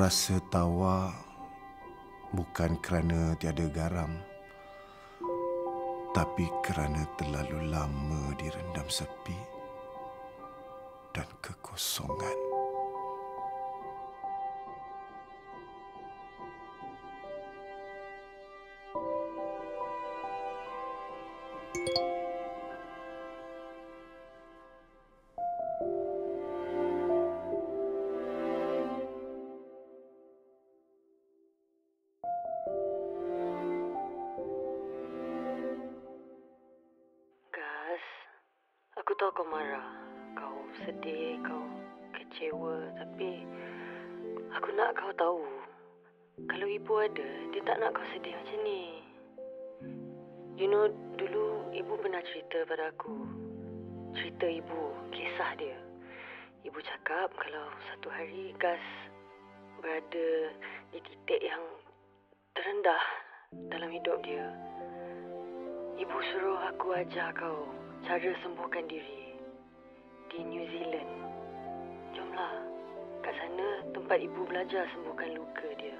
rasa tawa bukan kerana tiada garam, tapi kerana terlalu lama direndam sepi dan kekosongan. Aku tahu kau marah, kau sedih, kau kecewa, tapi aku nak kau tahu, kalau ibu ada, dia tak nak kau sedih macam ni. You know, dulu ibu pernah cerita pada aku, cerita ibu, kisah dia. Ibu cakap kalau satu hari Gas berada di titik yang terendah dalam hidup dia, ibu suruh aku ajar kau cara sembuhkan diri di New Zealand. Jomlah, kat sana tempat ibu belajar sembuhkan luka dia.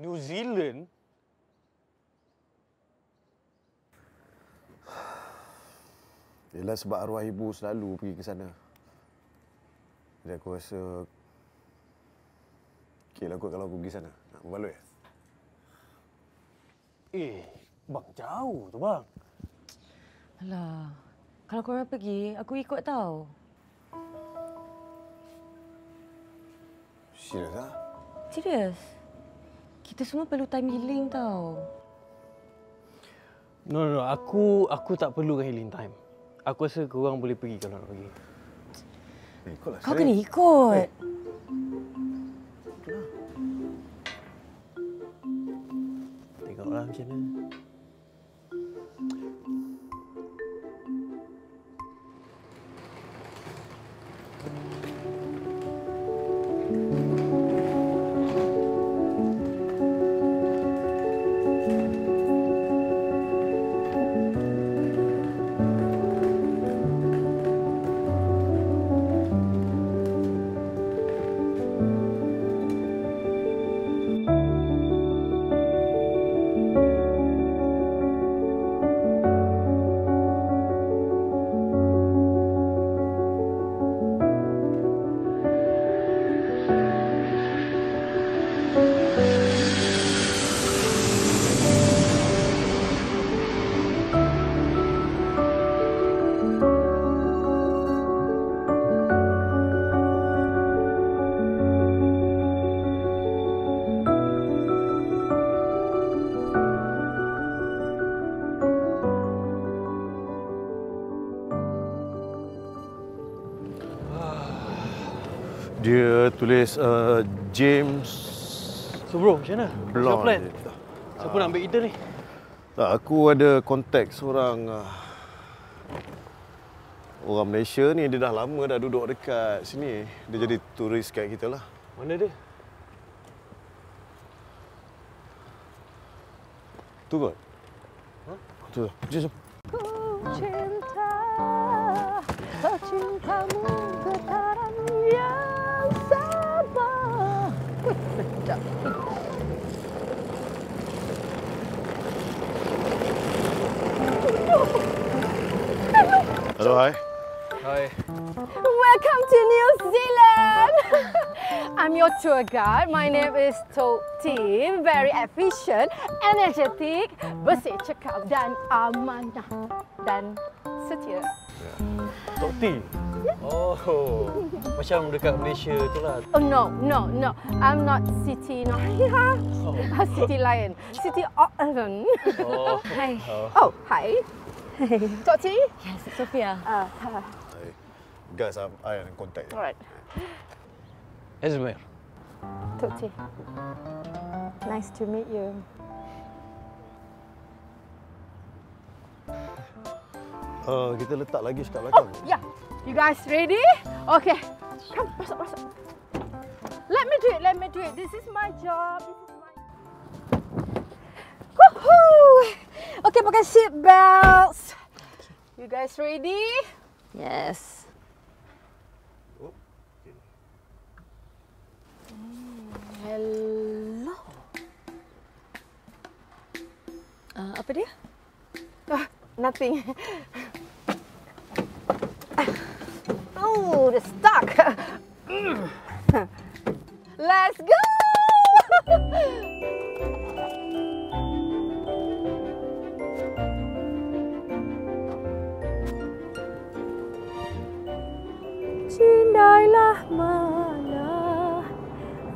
New Zealand? Ialah sebab arwah ibu selalu pergi ke sana. Jadi aku rasa okeylah kot kalau aku pergi sana. Nak berbaloi? Bang, jauh tu bang. Alah, kalau korang pergi, aku ikut tau. Serius lah? Serius? Kita semua perlu time healing tau. No, aku tak perlukan healing time. Aku rasa korang boleh pergi kalau nak pergi. Ikutlah. Kau kena ikut. Tengoklah macam mana. Dia tulis James So bro, macam mana? Blonde. Plan? Siapa nak ambil kita ni? Aku ada kontak seorang orang Malaysia ni. Dia dah lama dah duduk dekat sini. Dia jadi turis kat kita lah. Mana dia? Tu kot. Tu. Jom. Ku cinta, cintamu getaran yang sama. Sedap. Hello, hi. Hai. Welcome to New Zealand. I'm your tour guide. My name is Toti. Very efficient, energetic, bersih, cekap dan amanah dan setia. Tok T. Oh, macam dekat Malaysia tu lah. Oh no. I'm not Siti Nurhaliza. Siti Lion. Siti Auckland. Oh. Hi. Oh, hi. Toti? Yes, Sophia. Hi. Guys, I am in contact. Alright. Esmer. Toti. Nice to meet you. Kita letak lagi kat belakang. Yeah. You guys ready? Okay. Come, masuk. Let me do it. This is my job. Woohoo! Okay, pakai seat belts. You guys ready? Yes. Hello. Apa dia? Nothing. Oh, the stuck. Let's go. Cindailah mana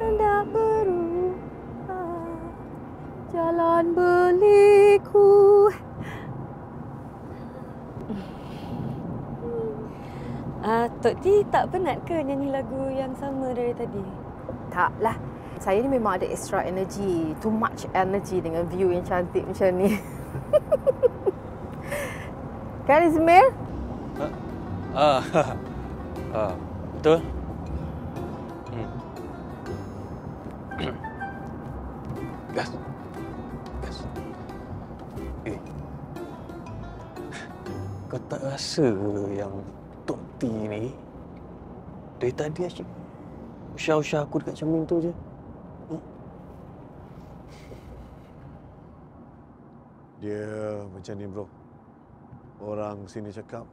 hendak berubah jalan beliku. Tok T tak penat ke nyanyi lagu yang sama dari tadi? Taklah. Saya ni memang ada extra energy. Too much energy dengan view yang cantik macam ni. Kan Ismail? Betul? Gas. Kau tak rasa yang Tok T ni dari tadi asyik usah-usah aku dekat cermin tu je? Dia macam ni, bro. Orang sini cakap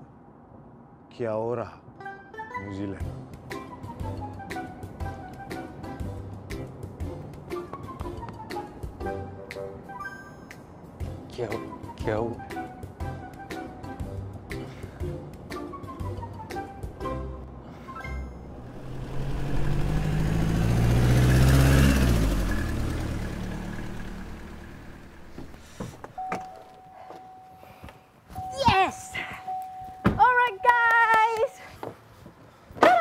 Kia ora, New Zealand. Kiau. Yes! Alright guys. Ta-da!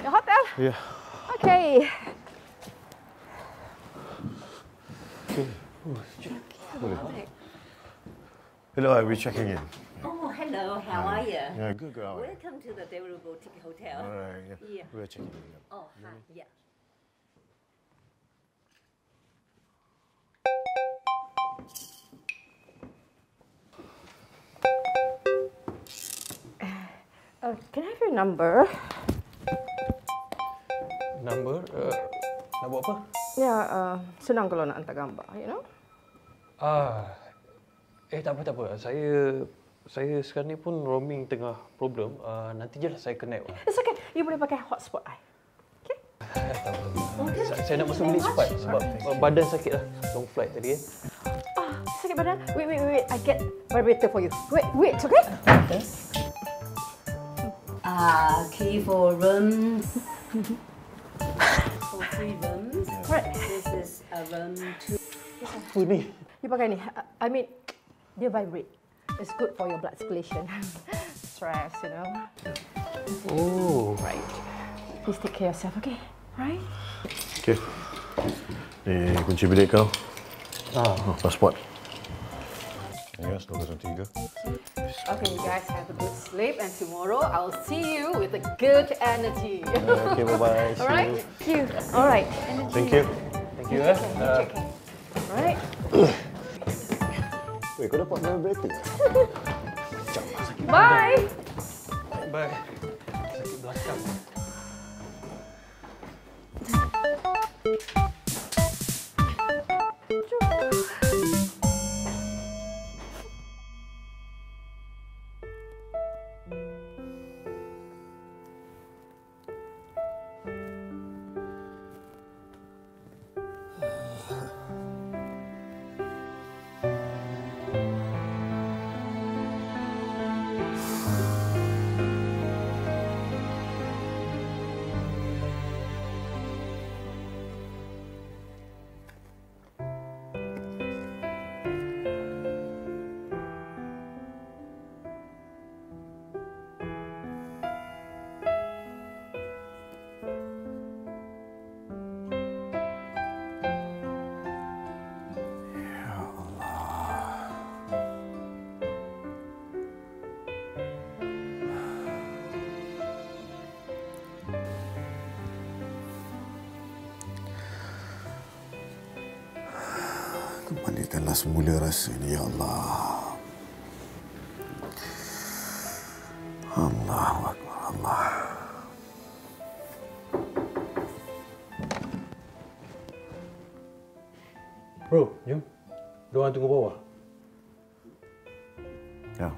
Your hotel? Yeah. Okay. Hello, I'll be checking in. Oh, hello. How are you? Yeah, good. How are you? Welcome to the Devil Boutique Hotel. Alright, yeah. Yeah. We're checking in. Oh, hi. Yeah. Can I have your number? Number? Nak buat apa? Ya, senang kalau nak hantar gambar, you know? Tak apa. Saya sekarang ni pun roaming tengah problem. Nanti je lah saya connect. It's okay. You boleh pakai hotspot I. Okay? Saya nak masuk bilik cepat sebab badan sakit lah. Long flight tadi kan. Sakit badan? Wait. I get vibrator for you. Wait, okay? Okay. Key for rooms. For 3 rooms. Right. This is room 2. Apa ni? You pakai ni. I mean, dia vibrate. It's good for your blood circulation. Stress, you know. Oh. Right. Please take care of yourself, okay? Right? Okay. Ni kunci bilik kau. Pasport. Yes, 203. Okay, you guys have a good sleep, and tomorrow I'll see you with a good energy. Okay, bye-bye. All right? Thank you. All right. Thank you. Thank you. All right. Weh, kau dapat vibrator? Bye. Bye. Sakit belakang. Kembalikanlah semula rasa ini, ya Allah. Allahu Akbar, Allah. Bro, jom. Diorang tunggu bawah. Ya,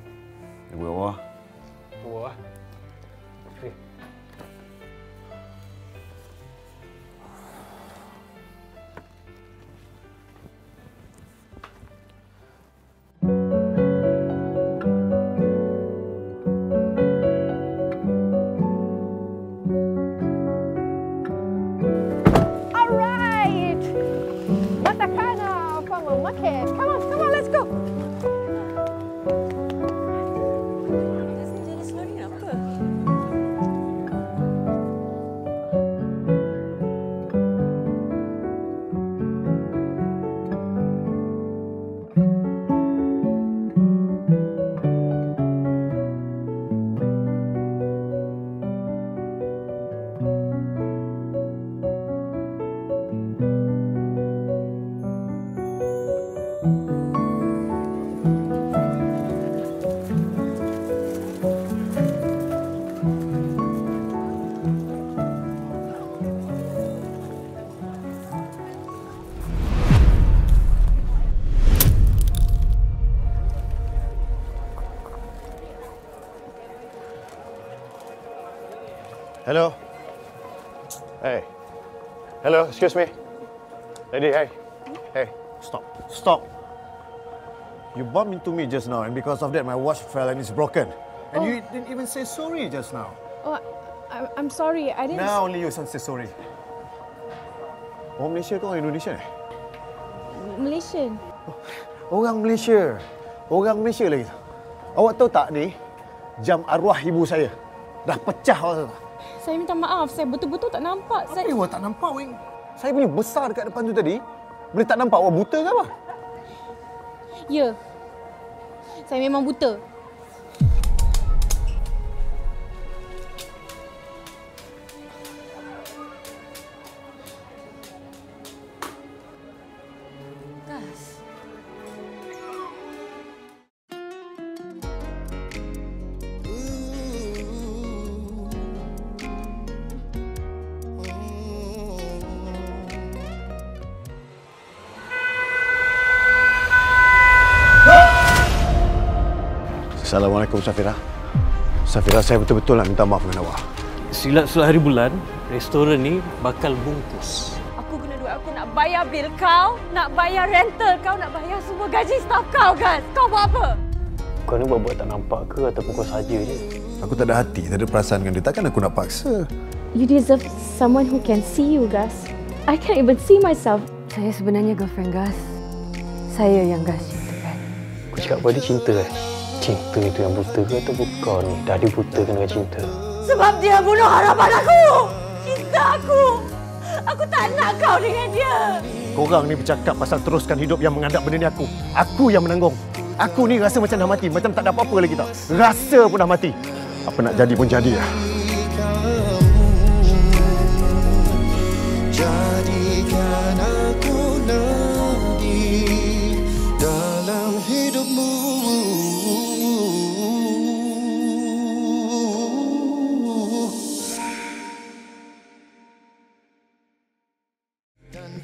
tunggu bawah. Tunggu bawah. Okay. All right. Matakana from a market. Come on, let's go. Jadi sorry apa? Hello. Hey. Hello, excuse me. Lady, hey. Hey, stop. Stop. You bumped into me just now, and because of that, my watch fell and it's broken. And you didn't even say sorry just now. Oh, I'm sorry. I didn't. Now only you say sorry. Orang Malaysia ke orang Indonesia? Malaysian. Orang Malaysia. Orang Malaysia lagi. Awak tahu tak ni, jam arwah ibu saya. Dah pecah awak tahu tak? Saya minta maaf. Saya betul-betul tak nampak. Apa yang awak tak nampak, Wing? Saya punya besar dekat depan tu tadi. Boleh tak nampak awak buta ke apa? Ya. Saya memang buta. Gas. Assalamualaikum, Safira. Safira, saya betul-betul nak minta maaf dengan awak. Silat surat hari bulan, restoran ni bakal bungkus. Aku guna duit aku nak bayar bil kau, nak bayar rental kau, nak bayar semua gaji staf kau, Gas. Kau buat apa? Kau ni buat-buat tak nampak ke ataupun kau saja je? Aku tak ada hati, tak ada perasaan dengan dia. Takkan aku nak paksa. You deserve someone who can see you, Gas. I can't even see myself. Saya sebenarnya girlfriend Gas. Saya yang Gas cintakan. Kau cakap pada cinta eh? Cinta itu yang buta ke ataupun kau ni dah dibutakan dengan cinta? Sebab dia bunuh harapan aku. Cinta aku. Aku tak nak kau dengan dia. Korang ni bercakap pasal teruskan hidup yang menghadap benda ni aku. Aku yang menanggung. Aku ni rasa macam dah mati. Macam tak ada apa-apa lagi tau. Rasa pun dah mati. Apa nak jadi pun jadi lah. Jadikan aku nanti dalam hidupmu. Dan